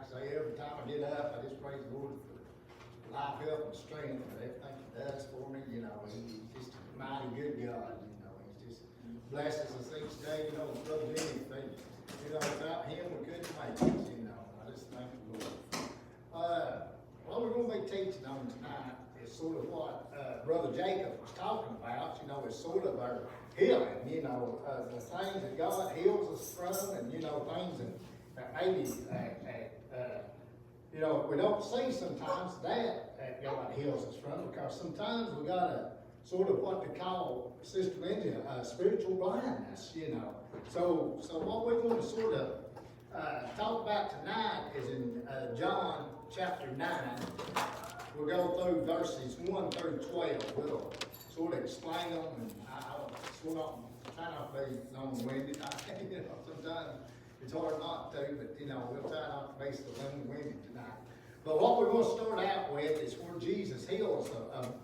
I say, every time I get up, I just praise the Lord for life, health, and strength, and everything He does for me. You know, He's just a mighty good God. You know, He's just blesses us each day. You know, Brother Jimmy, you know, without Him, we couldn't make it. You know, I just thank the Lord. What we're going to be teaching on tonight is sort of what Brother Jacob was talking about. You know, it's sort of our healing. You know, the things that God heals us from, and you know, things that maybe you know, we don't see sometimes that God heals us from, because sometimes we got a sort of what they call, Sister Lindsay, spiritual blindness, you know. So what we're going to sort of talk about tonight is in John chapter 9. We'll go through verses 1 through 12. We'll sort of explain them, and I'll sort of try not to be long-winded. You know, sometimes it's hard not to, but you know, we'll try not to be so long-winded tonight. But what we're going to start out with is where Jesus heals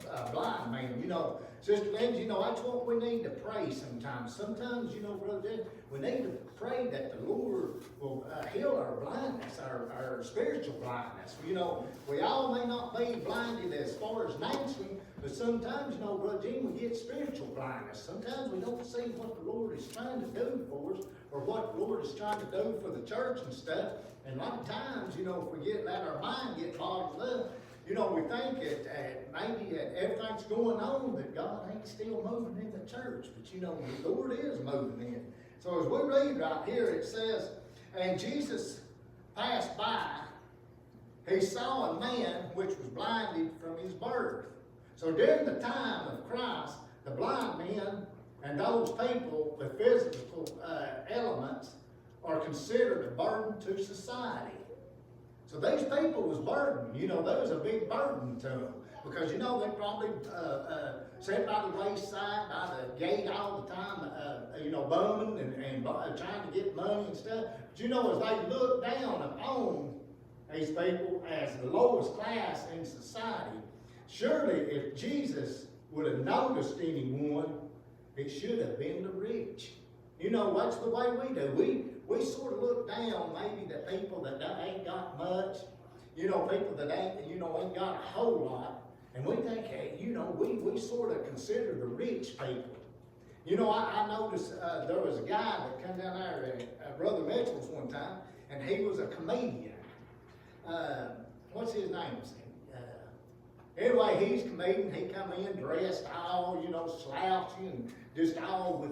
a blind man. You know, Sister Lindsay, you know, that's what we need to pray sometimes. Sometimes, you know, Brother Dad, we need to pray that the Lord will heal our blindness, our spiritual blindness. You know, we all may not be blinded as far as naturally, but sometimes, you know, Brother Jim, we get spiritual blindness. Sometimes we don't see what the Lord is trying to do for us, or what the Lord is trying to do for the church and stuff. And a lot of times, you know, if we let our mind get bottled up, you know, we think that maybe that everything's going on, that God ain't still moving in the church. But, you know, the Lord is moving in. So as we read right here, it says, and Jesus passed by, he saw a man which was blinded from his birth. So during the time of Christ, the blind men and those people with physical elements are considered a burden to society. So these people was burdened. You know, there was a big burden to them. Because, you know, they probably sat by the wayside, by the gate all the time, you know, bumming and trying to get money and stuff. But, you know, as they looked down upon these people as the lowest class in society, surely if Jesus would have noticed anyone, it should have been the rich. You know, that's the way we do. We sort of look down maybe the people that ain't got much, you know, people that ain't got a whole lot. And we think, hey, you know, we sort of consider the rich people. You know, I noticed there was a guy that come down there at Brother Mitchell's one time, and he was a comedian. What's his name? Anyway, he's a comedian. He come in dressed all, you know, slouchy and just all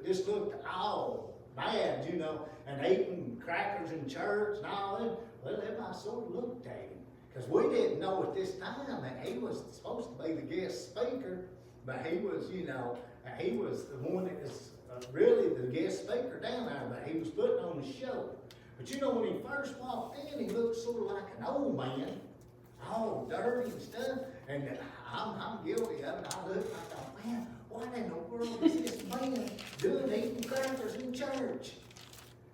just looked all bad, you know, and eating crackers in church and all that. Well, everybody sort of looked at him, because we didn't know at this time that he was supposed to be the guest speaker, but he was, you know, he was the one that was really the guest speaker down there, but he was putting on the show. But you know, when he first walked in, he looked sort of like an old man, all dirty and stuff, and I'm guilty of it. I looked and I thought, man, what in the world is this man doing eating crackers in church?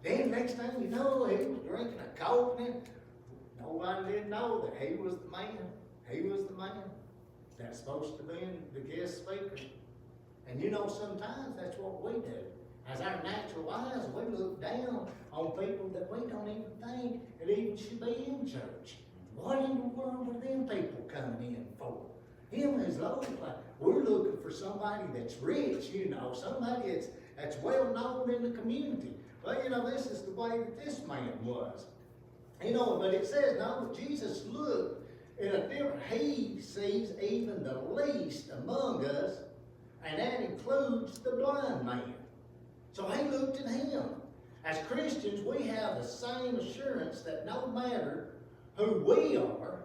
Then next thing you know, he was drinking a Coke, and nobody didn't know that he was the man. He was the man that's supposed to be the guest speaker. And you know, sometimes that's what we do. As our natural eyes, we look down on people that we don't even think that even should be in church. What in the world are them people coming in for? Him is low. We're looking for somebody that's rich, you know, somebody that's well known in the community. Well, you know, this is the way that this man was. You know, but it says, no, but Jesus looked in a different, he sees even the least among us, and that includes the blind man. So he looked at him. As Christians, we have the same assurance that no matter who we are,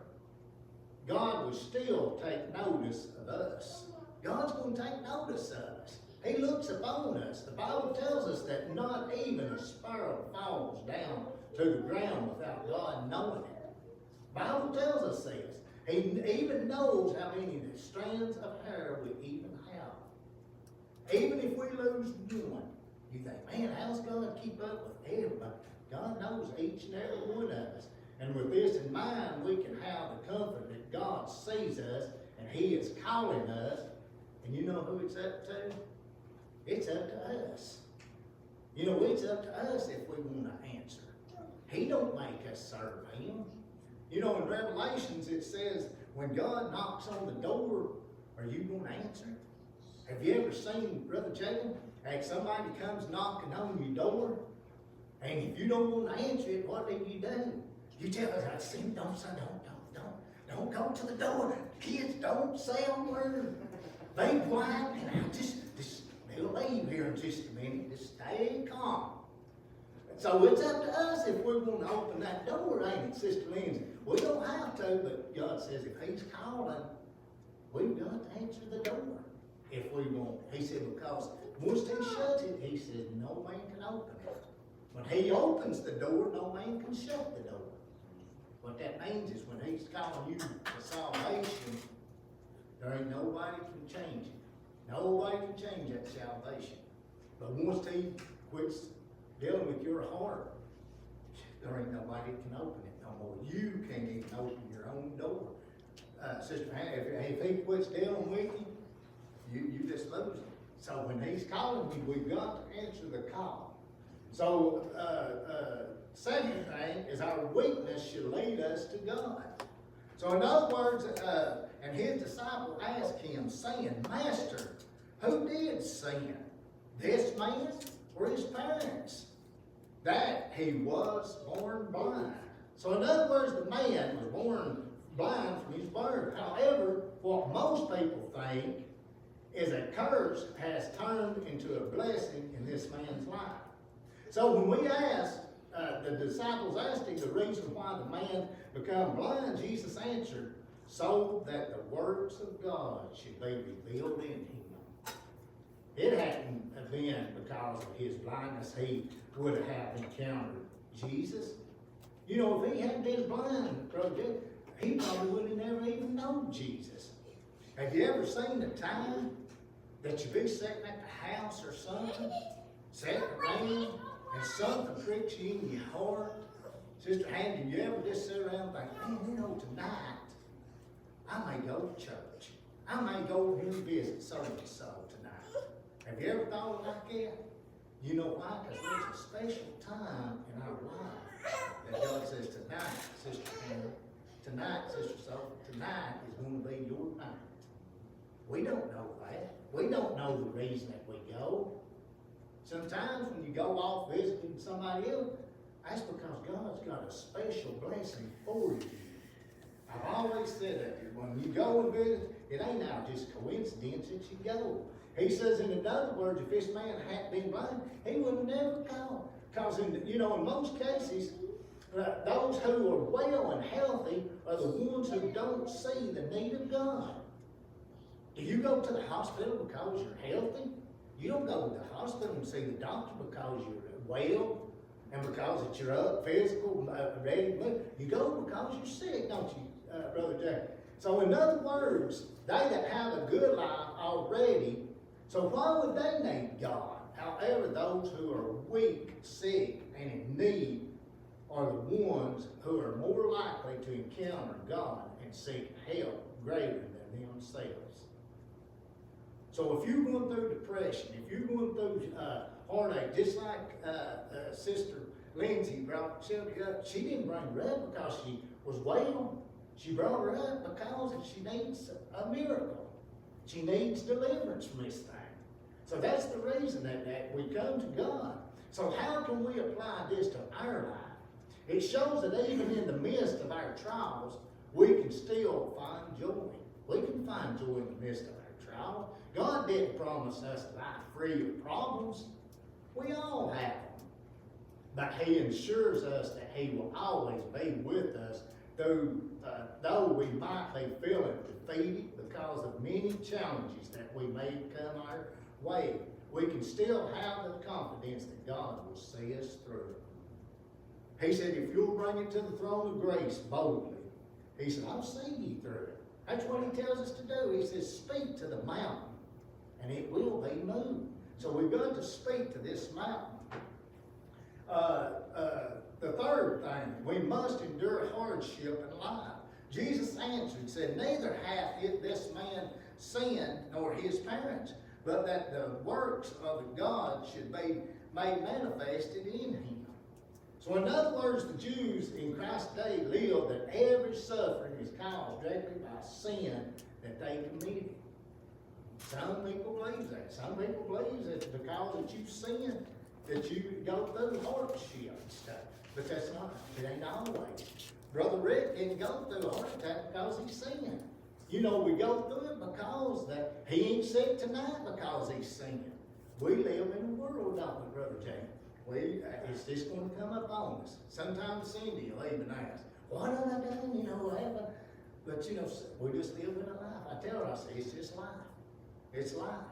God will still take notice of us. God's going to take notice of us. He looks upon us. The Bible tells us that not even a sparrow falls down to the ground without God knowing it. The Bible tells us this. He even knows how many strands of hair we even have. Even if we lose one, you think, man, how's God keep up with everybody? God knows each and every one of us. And with this in mind, we can have the comfort that God sees us and He is calling us. And you know who it's up to? It's up to us. You know, it's up to us if we want to answer. He don't make us serve him. You know, in Revelations it says, when God knocks on the door, are you going to answer it? Have you ever seen, Brother Jacob, like somebody comes knocking on your door, and if you don't want to answer it, what do? You tell us, I see, don't go to the door. Kids, don't say a word. Be quiet, and they'll leave here in just a minute. Just stay calm. So it's up to us if we want to open that door, ain't it, Sister Lindsay? We don't have to, but God says if he's calling, we've got to answer the door if we want. He said, because once he shuts it, he says no man can open it. When he opens the door, no man can shut the door. What that means is when he's calling you to salvation, there ain't nobody can change it. Nobody can change that salvation. But once he quits dealing with your heart, there ain't nobody that can open it no more. You can't even open your own door. Sister Hannah, if he quits dealing with you just lose him. So when he's calling you, we've got to answer the call. So, second thing is our weakness should lead us to God. So in other words, and his disciple asked him, saying, Master, who did sin? This man or his parents? That he was born blind. So in other words, the man was born blind from his birth. However, what most people think is a curse has turned into a blessing in this man's life. So when we asked, the disciples asked him the reason why the man became blind, Jesus answered, so that the works of God should be revealed in him. It hadn't been because of his blindness he would have encountered Jesus. You know, if he hadn't been blind, he probably would have never even known Jesus. Have you ever seen a time that you be sitting at the house or something, sitting around, and something pricks you in your heart? Sister Hannah, you ever just sit around and think, man, you know, tonight, I may go to church. I may go over here and visit so-and-so tonight. Have you ever thought like that? You know why? Because there's a special time in our life that God says, tonight, Sister Hannah, tonight, Sister Sophie, tonight is going to be your night. We don't know that. We don't know the reason that we go. Sometimes when you go off visiting somebody else, that's because God's got a special blessing for you. I've always said that when you go and visit, it ain't now just coincidence that you go. He says, in other words, if this man hadn't been blind, he would have never come. Because in most cases, those who are well and healthy are the ones who don't see the need of God. Do you go to the hospital because you're healthy? You don't go to the hospital and see the doctor because you're well and because that you're up, physical, ready to move. You go because you're sick, don't you, Brother Jack? So in other words, they that have a good life already, so why would they need God? However, those who are weak, sick, and in need are the ones who are more likely to encounter God and seek help greater than themselves. So if you're going through depression, if you're going through heartache, just like Sister Lindsay brought Shelby up, she didn't bring her up because she was well. She brought her up because she needs a miracle. She needs deliverance from this thing. So that's the reason that we come to God. So how can we apply this to our life? It shows that even in the midst of our trials, we can still find joy. We can find joy in the midst of our trials. God didn't promise us life free of problems. We all have them. But he assures us that he will always be with us though we might be feeling defeated because of many challenges that we may come our way. We can still have the confidence that God will see us through. He said, if you'll bring it to the throne of grace boldly, he said, I'll see you through it. That's what he tells us to do. He says, speak to the mountain, and it will be moved. So we've got to speak to this mountain. The third thing, we must endure hardship in life. Jesus answered, said, neither hath this man sinned nor his parents, but that the works of God should be made manifested in him. So in other words, the Jews in Christ's day lived that every suffering is caused directly by sin that they committed. Some people believe that. Some people believe that because that you sin, that you go through hardship and stuff. But that's not, it ain't always. Brother Rick didn't go through a heart attack because he sinned. You know, we go through it because that he ain't sick tonight because he's sinned. We live in a world, don't we, Brother Jay? It's just going to come up on us. Sometimes Cindy will even ask, what have I done? You know, haven't. But you know, we just live in a life. I tell her, I say, it's just life. It's life.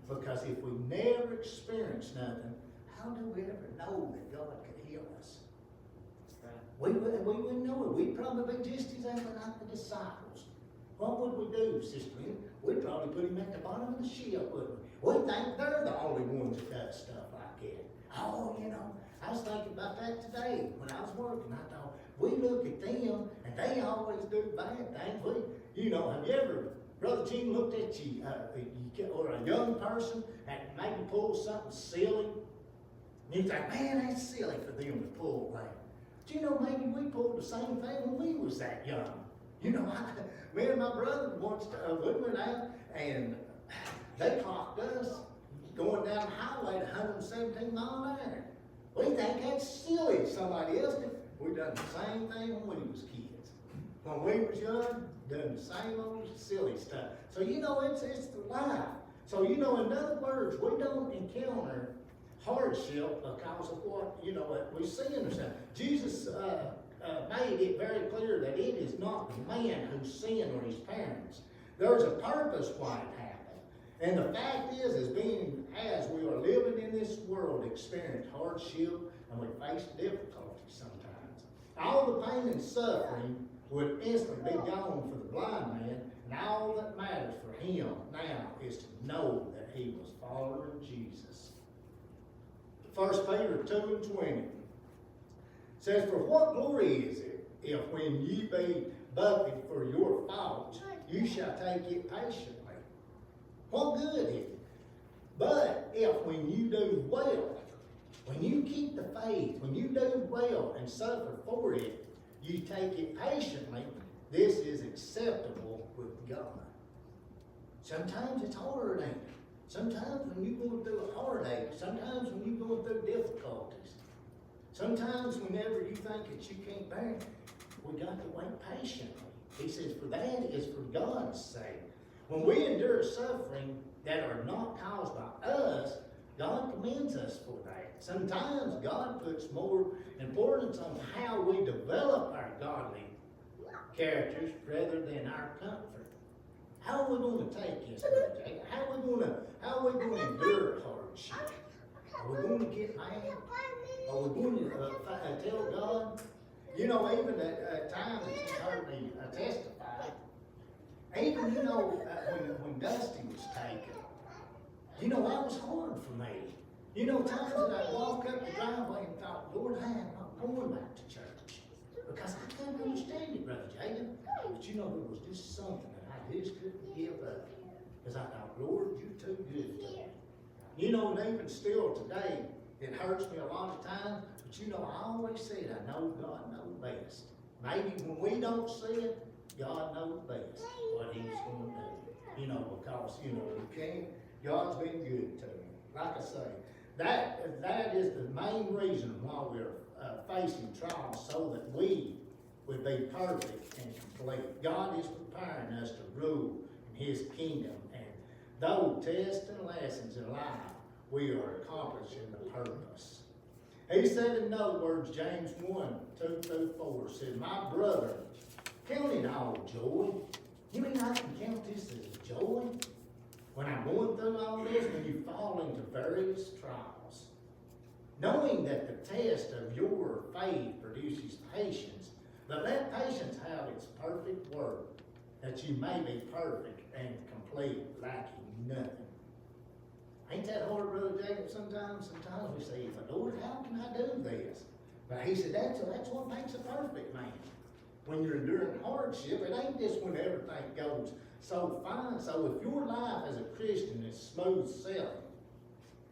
Because if we never experience nothing, how do we ever know that God could heal us? We wouldn't know it. We'd probably be just exactly like the disciples. What would we do, Sister Lynn? We'd probably put him at the bottom of the ship, wouldn't we? We'd think they're the only ones that does stuff like that. Oh, you know, I was thinking about that today when I was working. I thought, we look at them, and they always do bad things. You know, have you ever, Brother Jim, looked at you, or a young person that maybe pulled something silly, and you think, man, that's silly for them to pull that. Do you know, maybe we pulled the same thing when we was that young. You know, me and my brother once we went out, and they clocked us going down the highway at 117 mile an hour. We think that's silly. Somebody else did. We done the same thing when we was kids. When we was young, done the same old silly stuff. So you know, it's the life. So you know, in other words, we don't encounter hardship because of what, you know, what we see in ourselves. Jesus made it very clear that it is not the man who sinned or his parents. There's a purpose why it happened. And the fact is being as we are living in this world, experience hardship and we face difficulties sometimes. All the pain and suffering would instantly be gone for the blind man, and all that matters for him now is to know that he was following Jesus. 1 Peter 2:20 says, for what glory is it if when ye be buffeted for your faults, you shall take it patiently? What good is it? But if when you do well, when you keep the faith, when you do well and suffer for it, you take it patiently, this is acceptable with God. Sometimes it's hard, ain't it? Sometimes when you're going through a heartache, sometimes when you're going through difficulties, sometimes whenever you think that you can't bear it, we got to wait patiently. He says, for that is for God's sake. When we endure suffering that are not caused by us, God commends us for that. Sometimes God puts more importance on how we develop our godly characters rather than our comfort. How are we going to take this, Brother Jake? How are we going to endure hardship? Are we going to get mad? Are we going to tell God? You know, even at times that you heard me testify, even, you know, when Dusty was taken, you know, that was hard for me. You know, times that I'd walk up the driveway and thought, Lord, I am not going back to church. Because I couldn't understand it, Brother Jacob. But you know, it was just something that I just couldn't give up. Because I thought, Lord, you're too good to me. You know, and even still today, it hurts me a lot of times. But you know, I always said, I know God knows best. Maybe when we don't see it, God knows best what he's going to do. You know, because, you know, you can't, God's been good to me. Like I say, that is the main reason why we're facing trials, so that we would be perfect and complete. God is preparing us to rule in his kingdom, and though tests and lessons in life, we are accomplishing the purpose. He said, in other words, James 1:2-4 said, my brother, count it all joy. You mean I can count this as joy? When I'm going through all this, when you fall into various trials, knowing that the test of your faith produces patience, but let patience have its perfect work, that you may be perfect and complete, lacking nothing. Ain't that hard, Brother Jacob? Sometimes we say, Lord, how can I do this? But he said, that's what makes a perfect man. When you're enduring hardship, it ain't just when everything goes so fine. So if your life as a Christian is smooth sailing,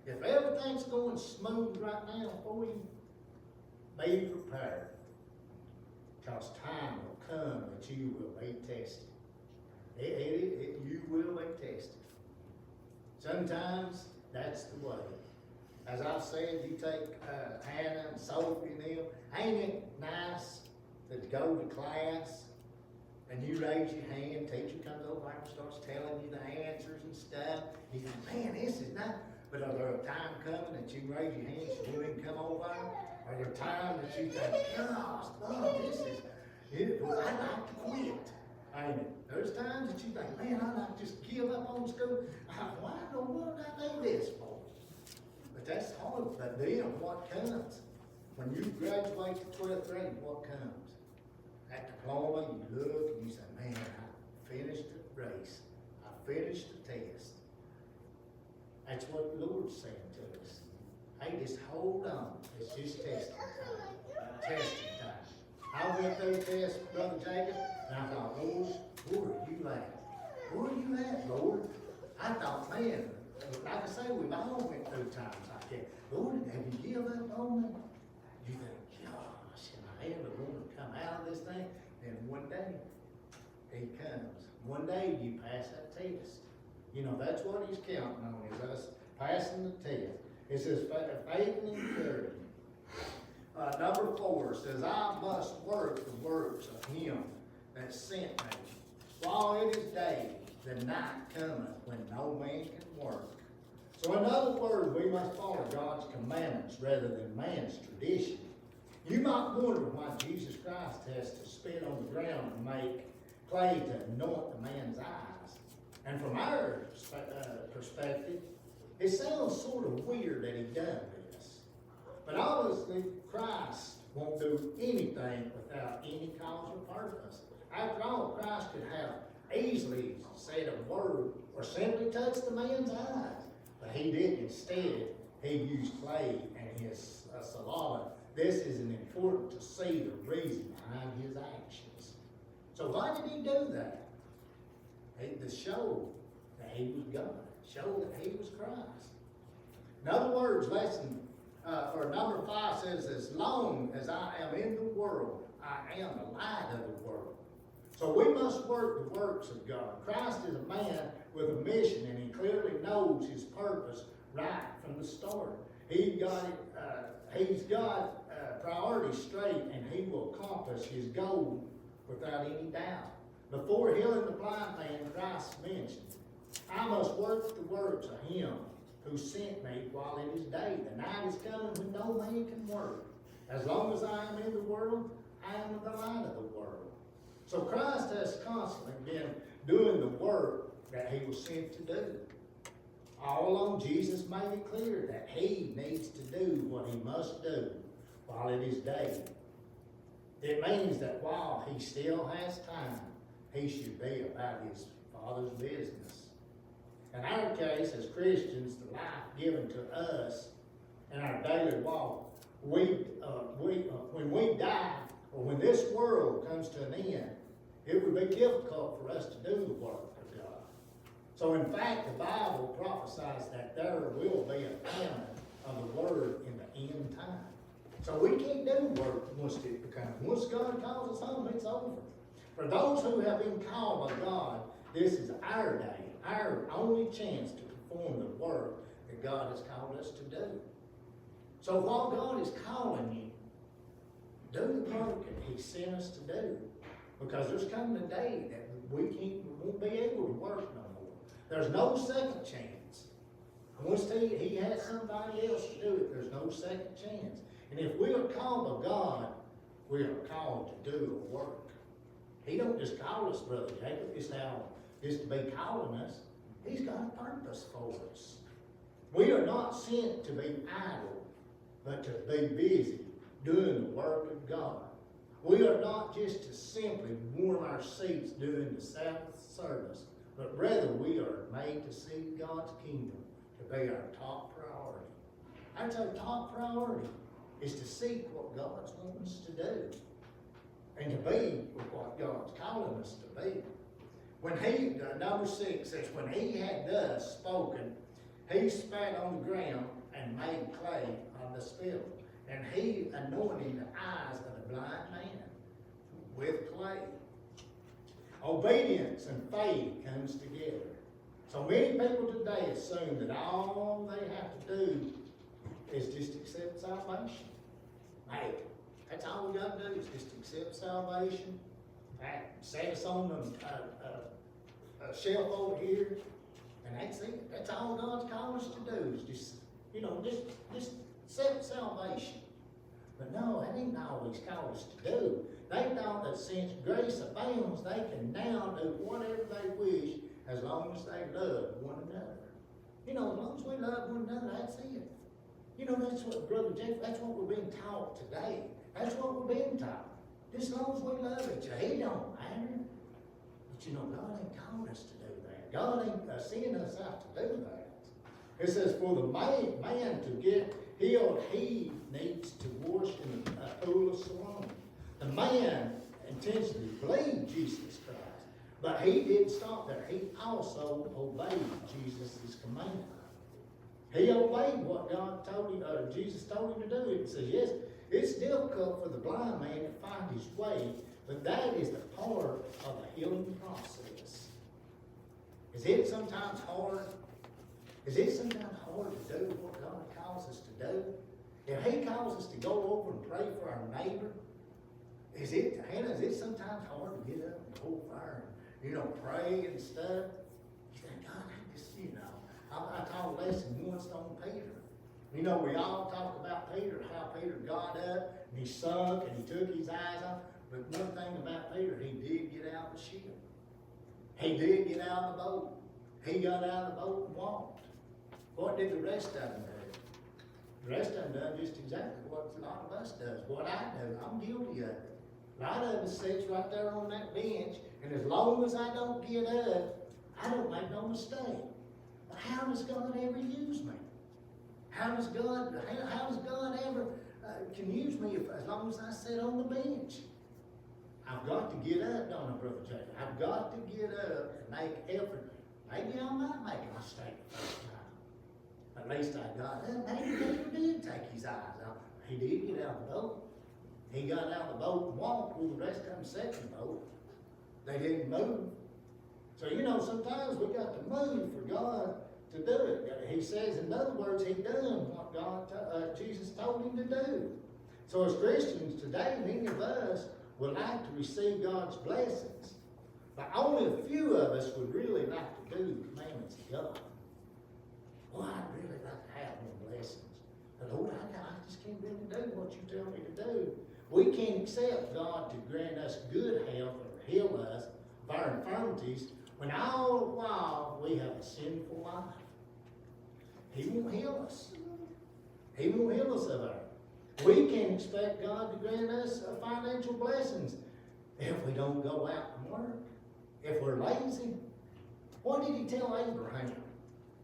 if everything's going smooth right now for you, be prepared, because time will come that you will be tested. You will be tested. Sometimes that's the way. As I've said, you take Hannah and Sophie and them. Ain't it nice to go to class and you raise your hand, teacher comes over and starts telling you the answers and stuff. You think, man, this is not. But are there a time coming that you raise your hand and you didn't come over? Are there times that you think, gosh, this is, I'd like to quit? Ain't it? There's times that you think, man, I'd like to just give up on school. Why in the world did I do this for? But that's hard. But then what comes? When you graduate to 12th grade, what comes? That diploma, you look and you say, man, I finished the race. I finished the test. That's what the Lord's saying to us. Hey, just hold on. It's just testing time. Testing time. I went through the test, Brother Jacob, and I thought, Lord, where are you at? Where are you at, Lord? I thought, man, like I say, we've all went through times like that. Lord, have you given up on me? You think, gosh, am I ever going to come out of this thing? And one day, he comes. One day you pass that test. You know, that's what he's counting on, is us passing the test. It says faith and encouragement. Number 4 says, I must work the works of him that sent me. While it is day, the night cometh when no man can work. So in other words, we must follow God's commandments rather than man's tradition. You might wonder why Jesus Christ has to spit on the ground and make clay to anoint the man's eyes. And from our perspective, it sounds sort of weird that he done this. But obviously, Christ won't do anything without any cause or purpose. After all, Christ could have easily said a word or simply touched the man's eyes. But he didn't. Instead, he used clay and his saliva. This is important to see the reason behind his actions. So why did he do that? To show that he was God. Show that he was Christ. In other words, or number 5 says, as long as I am in the world, I am the light of the world. So we must work the works of God. Christ is a man with a mission, and he clearly knows his purpose right from the start. He's got priorities straight, and he will accomplish his goal without any doubt. Before healing the blind man, Christ mentioned, I must work the works of him who sent me while it is day. The night is coming when no man can work. As long as I am in the world, I am the light of the world. So Christ has constantly been doing the work that he was sent to do. All along, Jesus made it clear that he needs to do what he must do while it is day. It means that while he still has time, he should be about his Father's business. In our case, as Christians, the life given to us in our daily walk, when we die, or when this world comes to an end, it would be difficult for us to do the work of God. So in fact, the Bible prophesies that there will be a famine of the word in the end time. So we can't do work once it becomes. Once God calls us home, it's over. For those who have been called by God, this is our day, our only chance to perform the work that God has called us to do. So while God is calling you, do the work that he sent us to do. Because there's coming a day that we won't be able to work no more. There's no second chance. Once he has somebody else to do it, there's no second chance. And if we are called by God, we are called to do the work. He don't just call us, Brother Jacob, just to be calling us. He's got a purpose for us. We are not sent to be idle, but to be busy doing the work of God. We are not just to simply warm our seats during the Sabbath service, but rather we are made to seek God's kingdom to be our top priority. That's our top priority, is to seek what God's wanting us to do and to be what God's calling us to be. When number 6 says, when he had thus spoken, he spat on the ground and made clay of the spittle. and he anointed the eyes of the blind man with clay. Obedience and faith comes together. So many people today assume that all they have to do is just accept salvation. Hey, that's all we got to do is just accept salvation. Set us on a shelf over here, and that's it. That's all God's called us to do is just accept salvation. But no, that ain't all He's called us to do. They thought that since grace abounds, they can now do whatever they wish as long as they love one another. As long as we love one another, that's it. That's what, Brother Jeff, that's what we're being taught today. That's what we're being taught. Just as long as we love each other, it don't matter. But God ain't called us to do that. God ain't sending us out to do that. It says, for the man to get healed, he needs to wash in a pool of Siloam. The man intentionally believed Jesus Christ, but he didn't stop there. He also obeyed Jesus' command. He obeyed what Jesus told him to do. It says, yes, it's difficult for the blind man to find his way, but that is the part of the healing process. Is it sometimes hard? Is it sometimes hard to do what God calls us to do? If He calls us to go over and pray for our neighbor, is it sometimes hard to get up and go over and, pray and stuff? You think, God, I taught a lesson once on Peter. We all talk about Peter, how Peter got up and he sunk and he took his eyes off. But one thing about Peter, he did get out of the ship. He did get out of the boat. He got out of the boat and walked. What did the rest of them do? The rest of them done just exactly what a lot of us does. What I do, I'm guilty of it. A lot of us sits right there on that bench, and as long as I don't get up, I don't make no mistake. But how does God ever use me? How does God ever can use me as long as I sit on the bench? I've got to get up, don't I, Brother Jacob? I've got to get up and make effort. Maybe I might make a mistake the first time. At least I got up. Maybe Peter did take his eyes off. He did get out of the boat. He got out of the boat and walked with the rest of them sat in the boat. They didn't move. So, sometimes we got to move for God to do it. He says, in other words, he done what Jesus told him to do. So as Christians today, many of us would like to receive God's blessings, but only a few of us would really like to do the commandments of God. Well, I'd really like to have more blessings. But Lord, I just can't really do what you tell me to do. We can't accept God to grant us good health or heal us of our infirmities when all the while we have a sinful life. He won't heal us. He won't heal us of our. We can't expect God to grant us financial blessings if we don't go out and work, if we're lazy. What did he tell Abraham?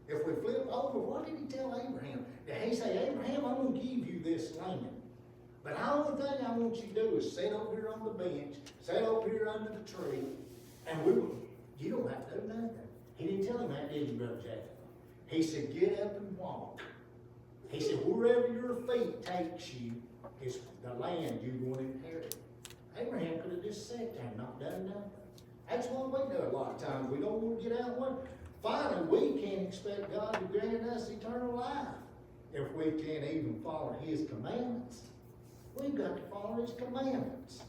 If we flip over, what did he tell Abraham? Did he say, Abraham, I'm going to give you this land, but the only thing I want you to do is sit over here on the bench, sit over here under the tree, and you don't have to do nothing. He didn't tell him that, did he, Brother Jacob? He said, get up and walk. He said, wherever your feet takes you is the land you're going to inherit. Abraham could have just sat there and not done nothing. That's what we do a lot of times. We don't want to get out and work. Finally, we can't expect God to grant us eternal life if we can't even follow His commandments. We've got to follow His commandments.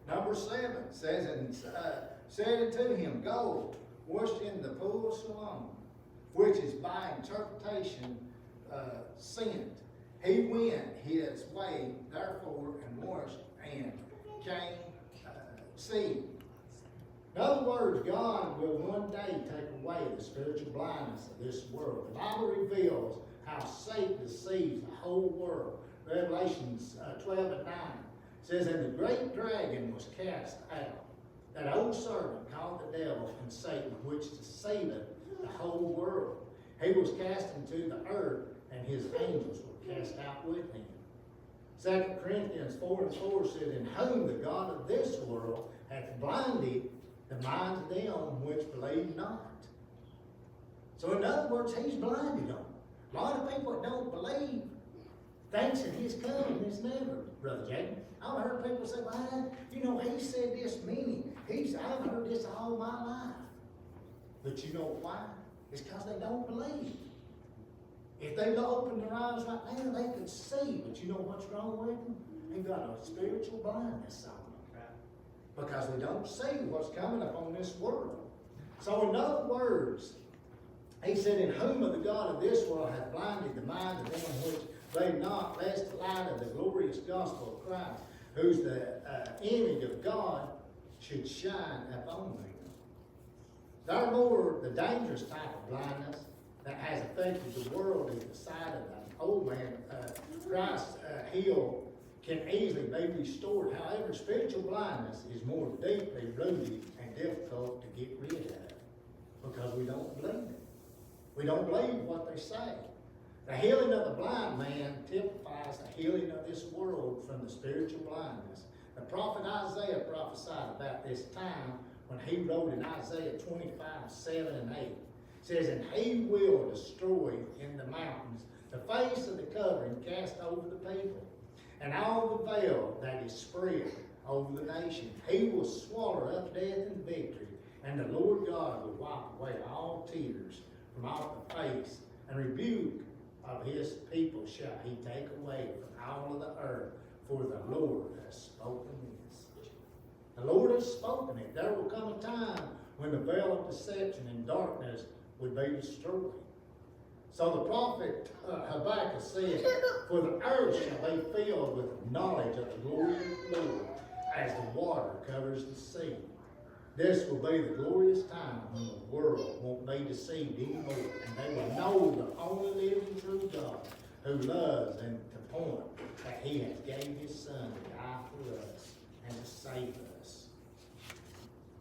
Number 7 says, and said unto him, go, wash in the pool of Siloam, which is by interpretation sent. He went his way, therefore, and washed, and came seeing. In other words, God will one day take away the spiritual blindness of this world. The Bible reveals how Satan deceives the whole world. Revelations 12 and 9 says, and the great dragon was cast out, that old serpent called the devil and Satan, which deceiveth the whole world. He was cast into the earth, and his angels were cast out with him. 2 Corinthians 4 and 4 says, in whom the God of this world hath blinded the minds of them which believe not. So in other words, he's blinded them. A lot of people that don't believe, thinks that his coming is never, Brother Jacob. I've heard people say, well, you know, he said this meaning. I've heard this all my life. But you know why? It's because they don't believe. If they open their eyes right now, they could see. But you know what's wrong with them? They've got a spiritual blindness on them. Because they don't see what's coming upon this world. So in other words, he said, in whom of the God of this world hath blinded the mind of them which believe not, lest the light of the glorious gospel of Christ, who's the image of God, should shine upon them. Therefore, the dangerous type of blindness that has affected the world is the sight of the old man. Christ's heel can easily be restored. However, spiritual blindness is more deeply rooted and difficult to get rid of because we don't believe it. We don't believe what they say. The healing of the blind man typifies the healing of this world from the spiritual blindness. The prophet Isaiah prophesied about this time when he wrote in Isaiah 25:7-8. It says, and he will destroy in the mountains the face of the covering cast over the people, and all the veil that is spread over the nation. He will swallow up death and victory, and the Lord God will wipe away all tears from off the face, and rebuke of his people shall he take away from all of the earth, for the Lord has spoken this. The Lord has spoken it. There will come a time when the veil of deception and darkness would be destroyed. So the prophet Habakkuk said, for the earth shall be filled with knowledge of the glory of the Lord, as the water covers the sea. This will be the glorious time when the world won't be deceived anymore, and they will know the only living true God who loves them to point that he has gave his son to die for us and to save us.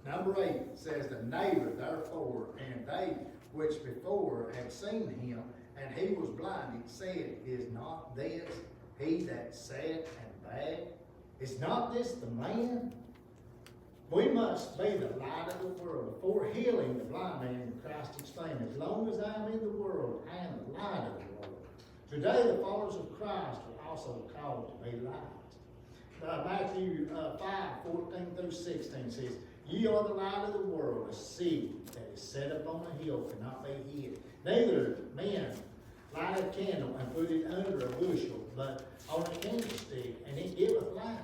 Number 8 says, the neighbor therefore, and they which before had seen him, and he was blinded, said, is not this he that sat and begged? Is not this the man? We must be the light of the world. Before healing the blind man, Christ explained, as long as I am in the world, I am the light of the world. Today, the followers of Christ are also called to be light. Matthew 5:14-16 says, ye are the light of the world. A city that is set upon a hill cannot be hid. Neither men light a candle and put it under a bushel, but on a candlestick, and it giveth light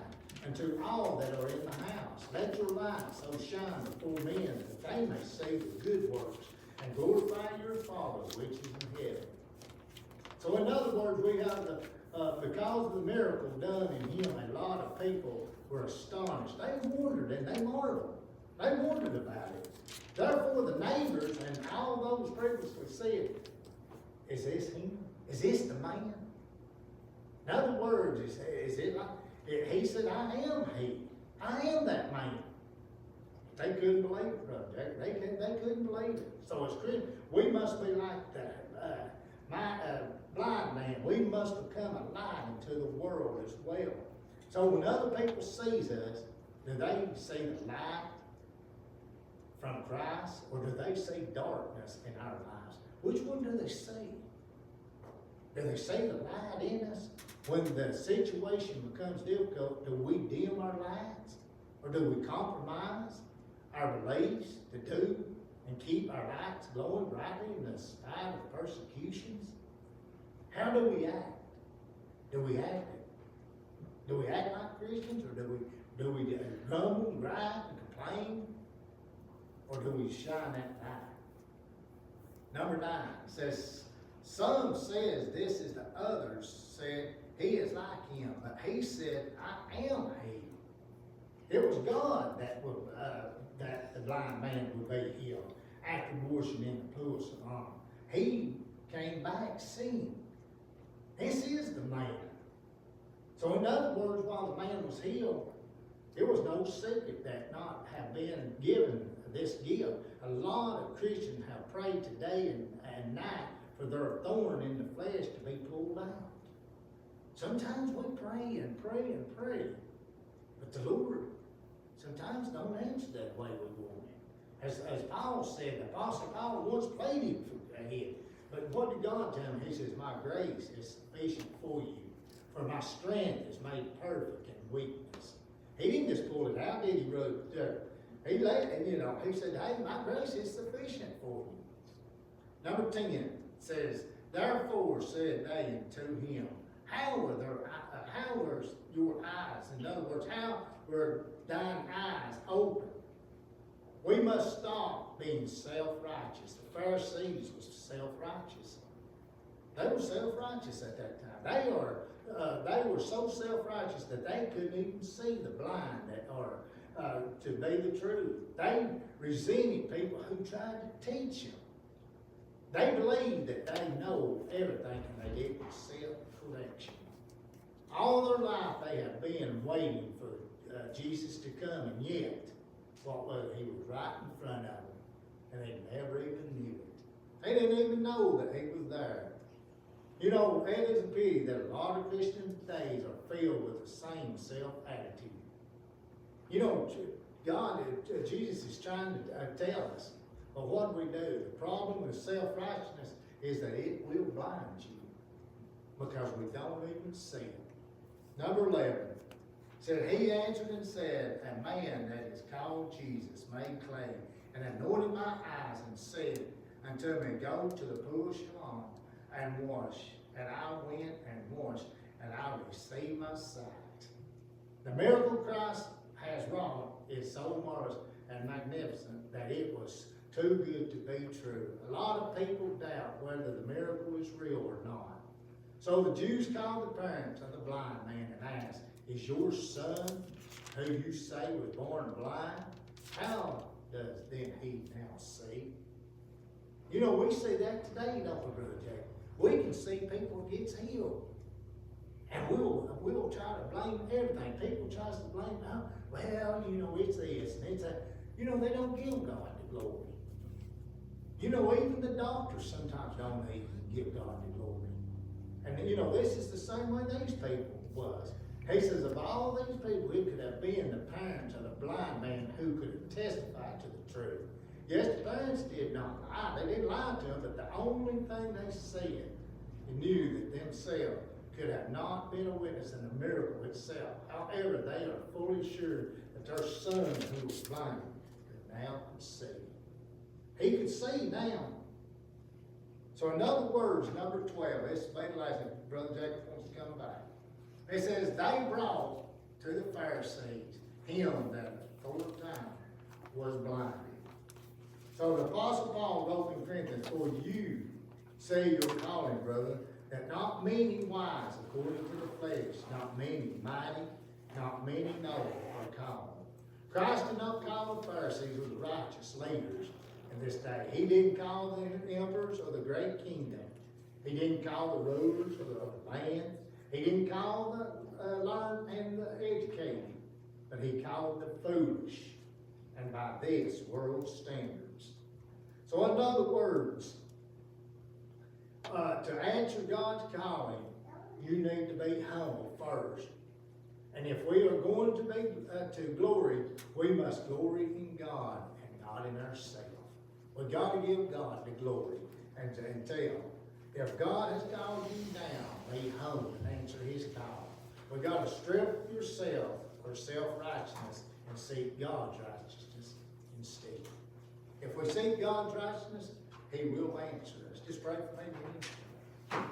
unto all that are in the house. Let your light so shine before men that they may see the good works and glorify your Father which is in heaven. So in other words, we have because of the miracle done in him, a lot of people were astonished. They wondered and they marveled. They wondered about it. Therefore the neighbors and all those previously said, is this him? Is this the man? In other words, is it like, he said, I am he. I am that man. They couldn't believe it, Brother Jack. They couldn't believe it. So as Christians, we must be like that. Blind man. We must become a light into the world as well. So when other people sees us, do they see the light from Christ, or do they see darkness in our lives? Which one do they see? Do they see the light in us? When the situation becomes difficult, do we dim our lights? Or do we compromise our beliefs to do and keep our lights glowing brightly in the spite of persecutions? How do we act? Do we act like Christians, or do we grumble and gripe and complain? Or do we shine that light? Number 9 says, some says this is the others said he is like him, but he said, I am he. It was God that the blind man would be healed after washing in the pool of Siloam. He came back seeing. This is the man. So in other words, while the man was healed, it was no secret that not have been given this gift. A lot of Christians have prayed today and night for their thorn in the flesh to be pulled out. Sometimes we pray and pray and pray, but the Lord sometimes don't answer that way we want it. As Paul said, the Apostle Paul once pleaded for it. But what did God tell him? He says, my grace is sufficient for you, For my strength is made perfect in weakness. He didn't just pull it out, did he, brother? He said, hey, my grace is sufficient for you. Number 10 says, therefore said they unto him, how were your eyes? In other words, how were thine eyes open? We must stop being self-righteous. The Pharisees was self-righteous. They were self-righteous at that time. They were so self-righteous that they couldn't even see the blind to be the truth. They resented people who tried to teach them. They believed that they know everything and they did with self-correction. All their life they have been waiting for Jesus to come, and yet, what was it? He was right in front of them, and they never even knew it. They didn't even know that he was there. You know, it is a pity that a lot of Christian days are filled with the same self-attitude. You know, Jesus is trying to tell us, but what we do, the problem with self-righteousness is that it will blind you because we don't even see it. Number 11 said, he answered and said, a man that is called Jesus made clay and anointed my eyes and said unto me, go to the pool of Siloam and wash. And I went and washed, and I received my sight. The miracle Christ has wrought is so marvelous and magnificent that it was too good to be true. A lot of people doubt whether the miracle is real or not. So the Jews called the parents of the blind man and asked, is your son, who you say was born blind, how does then he now see? You know, we see that today, don't we, Brother Jack? We can see people gets healed. And we'll try to blame everything. People try to blame, well, you know, it's this and it's that. You know, they don't give God the glory. You know, even the doctors sometimes don't even give God the glory. And, you know, this is the same way these people was. He says, of all these people, it could have been the parents of the blind man who could have testified to the truth. Yes, the parents did not lie. They didn't lie to him, but the only thing they said, they knew that themselves could have not been a witness in the miracle itself. However, they are fully sure that their son, who was blind, could now see. He could see now. So in other words, number 12, this is the last thing. Brother Jacob wants to come back. It says, they brought to the Pharisees him that the fourth time was blind. So the Apostle Paul wrote in Corinthians, for you say your calling, brother, that not many wise according to the flesh, not many mighty, not many noble are called. Christ did not call the Pharisees or the righteous leaders in this day. He didn't call the emperors or the great kingdom. He didn't call the rulers of the land. He didn't call the learned and the educated. But he called the foolish, and by this world standards. So in other words, to answer God's calling, you need to be humble first. And if we are going to be to glory, we must glory in God and not in ourselves. We've got to give God the glory and tell. If God has called you down, be humble and answer his call. We've got to strip yourself for self-righteousness and seek God's righteousness instead. If we seek God's righteousness, he will answer us. Just pray for me.